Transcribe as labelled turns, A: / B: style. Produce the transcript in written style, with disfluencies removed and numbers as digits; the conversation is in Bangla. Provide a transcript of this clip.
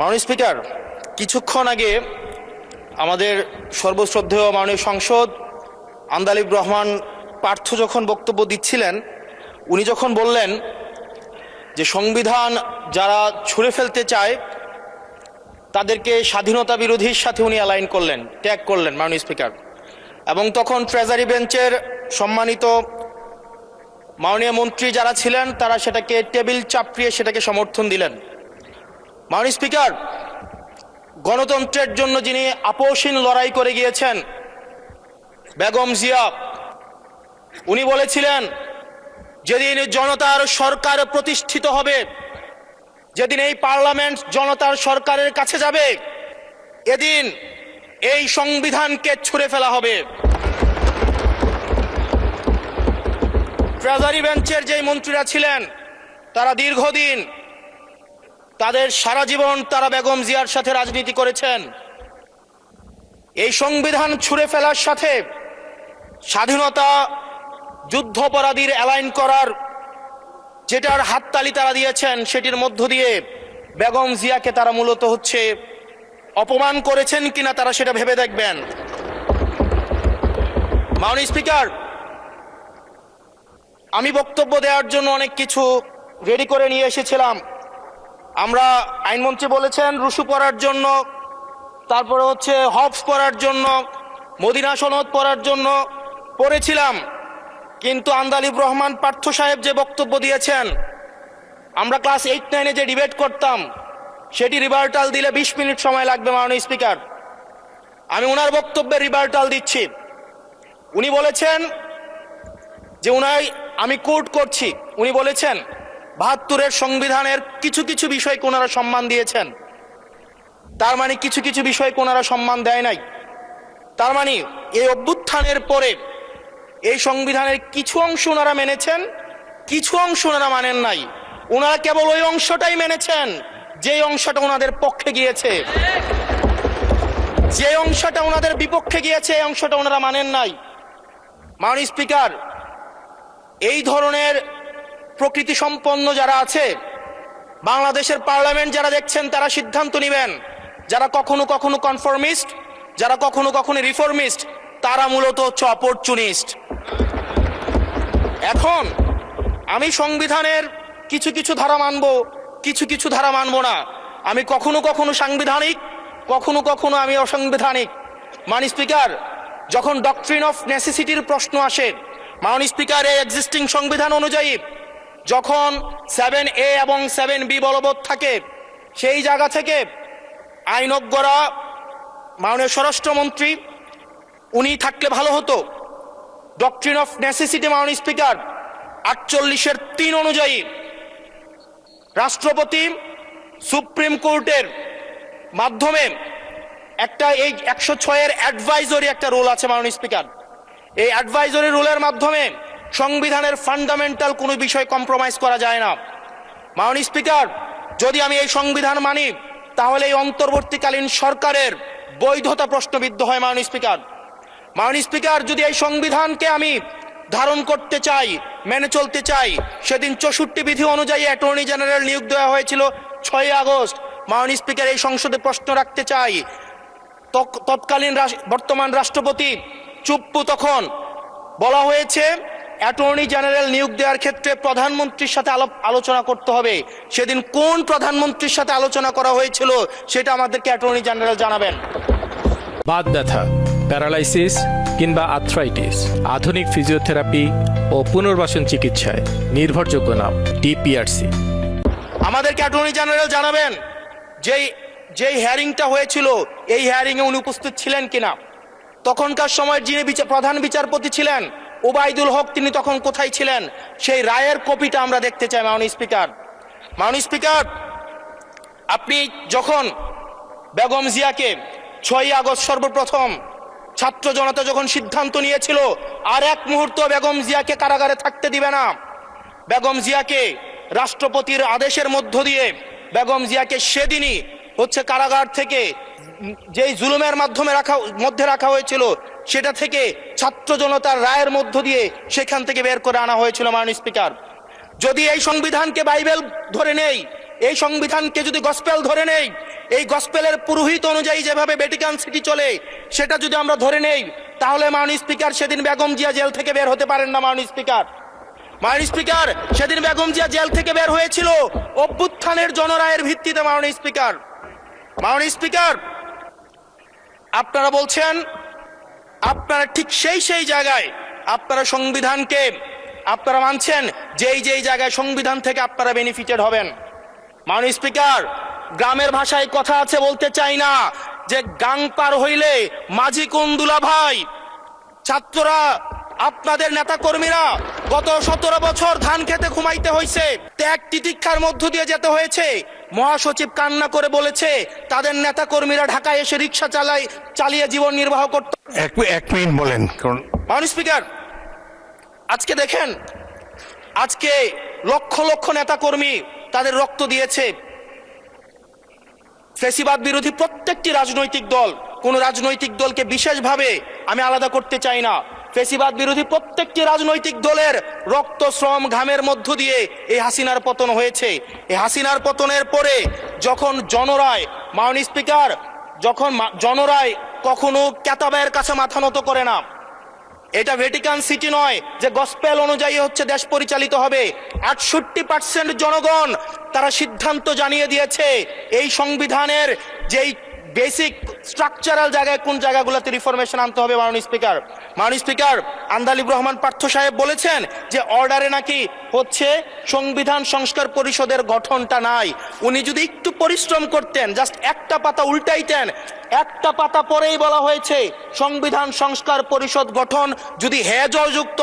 A: মাননীয় স্পিকার, কিছুক্ষণ আগে আমাদের সর্বশ্রদ্ধেয় মাননীয় সংসদ আন্দালিব রহমান পার্থ যখন বক্তব্য দিচ্ছিলেন, উনি যখন বললেন যে সংবিধান যারা ছুঁড়ে ফেলতে চায় তাদেরকে স্বাধীনতা বিরোধীর সাথে উনি অ্যালাইন করলেন, ট্যাগ করলেন মাননীয় স্পিকার। এবং তখন ট্রেজারি বেঞ্চের সম্মানিত মাননীয় মন্ত্রী যারা ছিলেন তারা সেটাকে টেবিল চাপড়িয়ে সেটাকে সমর্থন দিলেন। মাননীয় স্পিকার, গণতন্ত্রের জন্য যিনি আপোষহীন লড়াই করে গিয়েছেন বেগম জিয়া, উনি বলেছিলেন যেদিন জনতার সরকার প্রতিষ্ঠিত হবে, যেদিন এই পার্লামেন্ট জনতার সরকারের কাছে যাবে, এদিন এই সংবিধানকে ছুঁড়ে ফেলা হবে। ট্রেজারি বেঞ্চের যেই মন্ত্রীরা ছিলেন তারা দীর্ঘদিন, তাদের সারা জীবন তারা বেগম জিয়ার সাথে রাজনীতি করেছেন। এই সংবিধান ছুঁড়ে ফেলার সাথে স্বাধীনতা যুদ্ধাপরাধীর অ্যালাইন করার যেটার হাততালি তারা দিয়েছেন, সেটির মধ্য দিয়ে বেগম জিয়াকে তারা মূলত অপমান করেছেন কিনা তারা সেটা ভেবে দেখবেন। মাননীয় স্পিকার, আমি বক্তব্য দেওয়ার জন্য অনেক কিছু রেডি করে নিয়ে এসেছিলাম। আমরা আইনমন্ত্রী বলেছেন রুশু পড়ার জন্য, তারপরে হবস পড়ার জন্য, মদিনা সনদ পড়ার জন্য পড়েছিলাম, কিন্তু আন্দালিব রহমান পার্থ সাহেব যে বক্তব্য দিয়েছেন, আমরা ক্লাস 8-9-এ যে ডিবেট করতাম সেটি রিভার্টাল দিলে 20 মিনিট সময় লাগবে। মাননীয় স্পিকার, আমি ওনার বক্তব্যে রিভার্টাল দিচ্ছি। উনি বলেছেন যে আমি কোট করছি, উনি বলেছেন 72-এর সংবিধানের কিছু কিছু বিষয়কে ওনারা সম্মান দিয়েছেন। তার মানে কিছু কিছু বিষয়কে ওনারা সম্মান দেয় নাই। তার মানে এই অভ্যুত্থানের পরে এই সংবিধানের কিছু অংশ ওনারা মেনেছেন, কিছু অংশ ওনারা মানেন নাই। ওনারা কেবল ওই অংশটাই মেনেছেন যে অংশটা ওনাদের পক্ষে গিয়েছে, যে অংশটা ওনাদের বিপক্ষে গিয়েছে এই অংশটা ওনারা মানেন নাই। মাননীয় স্পিকার, এই ধরনের প্রকৃতি সম্পন্ন যারা আছে বাংলাদেশের পার্লামেন্ট, যারা দেখছেন তারা সিদ্ধান্ত নেবেন। যারা কখনো কখনো কনফর্মিস্ট, যারা কখনো কখনো রিফর্মিস্ট, তারা মূলত অপরচুনিস্ট। এখন আমি সংবিধানের কিছু কিছু ধারা মানব, কিছু কিছু ধারা মানব না। আমি কখনো কখনো সাংবিধানিক, কখনো কখনো আমি অসাংবিধানিক। মাননীয় স্পিকার, যখন ডক্ট্রিন অফ নেসেসিটির প্রশ্ন আসে, মাননীয় স্পিকার, এই এক্সিস্টিং সংবিধান অনুযায়ী যখন 7A এবং 7B বলবৎ থাকে, সেই জায়গা থেকে আইনজ্ঞরা, মাননীয় স্বরাষ্ট্রমন্ত্রী উনি থাকলে ভালো হতো। ডক্ট্রিন অফ নেসেসিটি মাননীয় স্পিকার 48-3 অনুযায়ী রাষ্ট্রপতি সুপ্রিম কোর্টের মাধ্যমে একটা, এই 106-এর অ্যাডভাইজরি একটা রুল আছে মাননীয় স্পিকার। এই অ্যাডভাইজরি রুলের মাধ্যমে সংবিধানের ফান্ডামেন্টাল কোনো বিষয় কম্প্রোমাইজ করা যায় না। মাননীয় স্পিকার, যদি আমি এই সংবিধান মানি তাহলে এই অন্তর্বর্তীকালীন সরকারের বৈধতা প্রশ্নবিদ্ধ হয়। মাননীয় স্পিকার, মাননীয় স্পিকার, যদি এই সংবিধানকে আমি ধারণ করতে চাই, মেনে চলতে চাই, সেদিন 64 বিধি অনুযায়ী অ্যাটর্নি জেনারেল নিয়োগ দেওয়া হয়েছিল 6 আগস্ট। মাননীয় স্পিকার, এই সংসদে প্রশ্ন রাখতে চাই, তৎকালীন বর্তমান রাষ্ট্রপতি চুপ্পু, তখন বলা হয়েছে অ্যাটর্নি জেনারেল নিয়োগ দেওয়ার ক্ষেত্রে প্রধানমন্ত্রীর সাথে আলোচনা করতে হবে। সেদিন কোন প্রধানমন্ত্রীর সাথে আলোচনা করা হয়েছিল সেটা আমাদেরকে অ্যাটর্নি জেনারেল জানাবেন।
B: বাত ব্যথা, প্যারালাইসিস কিংবা আর্থ্রাইটিস, আধুনিক ফিজিওথেরাপি ও পুনর্বাসন চিকিৎসায় নির্ভরযোগ্য নাম ডিপিআরসি।
A: আমাদেরকে অ্যাটর্নি জেনারেল জানাবেন যেই হিয়ারিংটা হয়েছিল এই হিয়ারিংয়ে উনি উপস্থিত ছিলেন কিনা। তখনকার সময় যিনি প্রধান বিচারপতি ছিলেন ওবায়দুল হক, তিনি তখন কোথায় ছিলেন? সেই রায়ের কপিটা আমরা দেখতে চাই। মাননীয় স্পিকার, মাননীয় স্পিকার, আপনি যখন বেগম জিয়াকে 6 আগস্ট সর্বপ্রথম ছাত্র জনতা যখন সিদ্ধান্ত নিয়েছিল আর এক মুহূর্ত বেগম জিয়াকে কারাগারে থাকতে দিবে না, বেগম জিয়াকে রাষ্ট্রপতির আদেশের মধ্য দিয়ে বেগম জিয়াকে সেদিনই কারাগার থেকে যেই জুলুমের মধ্যে রাখা হয়েছিল সেটা থেকে ছাত্র জনতার রায়ের মধ্য দিয়ে সেখান থেকে বের করে আনা হয়েছিল। মাননীয় স্পিকার, যদি এই সংবিধানকে বাইবেল ধরে নেই, এই সংবিধানকে যদি গসপেল ধরে নেই, এই গসপেলের পুরোহিত অনুযায়ী যেভাবে ভ্যাটিকান সিটি চলে সেটা যদি আমরা ধরে নেই, তাহলে মাননীয় স্পিকার সেদিন বেগম জিয়া জেল থেকে বের হতে পারেন না। মাননীয় স্পিকার সেদিন বেগম জিয়া জেল থেকে বের হয়েছিল অভ্যুত্থানের জনরায়ের ভিত্তিতে। মাননীয় স্পিকার আপনারা বলছেন আপনারা ঠিক সেই জায়গায় আপনারা সংবিধানকে আপনারা মানছেন যেই জায়গায় সংবিধান থেকে আপনারা বেনিফিটেড হবেন। মাননীয় স্পিকার, গ্রামের ভাষায় কথা আছে, বলতে চাই না, যে গাং পার হইলে মাঝি কোন দুলা ভাই। ছাত্ররা আপনাদের নেতা কর্মীরা গত 17 বছর ধান খেতে ঘুমাইতে হয়েছে, ত্যাগ তিতিক্ষার মধ্য দিয়ে যেতে হয়েছে। মহাসচিব কান্না করে বলেছে তাদের নেতা কর্মীরা ঢাকায় এসে রিক্সা চালিয়ে জীবন নির্বাহ করত।
C: এক মিনিট বলেন।
A: মাননীয় স্পিকার, আজকে দেখেন, আজকে লক্ষ লক্ষ নেতা কর্মী তাদের রক্ত দিয়েছে। ফ্যাসিবাদ বিরোধী প্রত্যেকটি রাজনৈতিক দল, কোন রাজনৈতিক দলকে বিশেষভাবে আমি আলাদা করতে চাই না, ফ্যাসিবাদ বিরোধী প্রত্যেকটি রাজনৈতিক দলের রক্ত শ্রম ঘামের মধ্য দিয়ে এই হাসিনার পতন হয়েছে। এই হাসিনার পতনের পরে যখন জনরায়, মাননীয় স্পিকার, যখন জনরায় কখনো কেতাবের কাছে মাথা নত করে না। এটা ভ্যাটিকান সিটি নয় যে গসপেল অনুযায়ী হচ্ছে দেশ পরিচালিত হবে। 68% জনগণ তারা সিদ্ধান্ত জানিয়ে দিয়েছে এই সংবিধানের যেই বেসিক স্ট্রাকচারাল জায়গায় কোন জায়গাগুলোতে রিফরমেশন আনতে হবে। মাননীয় স্পিকার আন্দালিব রহমান পার্থ সাহেব বলেছেন যে অর্ডারে নাকি হচ্ছে সংবিধান সংস্কার পরিষদের গঠনটা নাই। উনি যদি একটু পরিশ্রম করতেন, জাস্ট একটা পাতা উল্টাইতেন, একটা পাতা পরেই বলা হয়েছে সংবিধান সংস্কার পরিষদ গঠন যদি জয়যুক্ত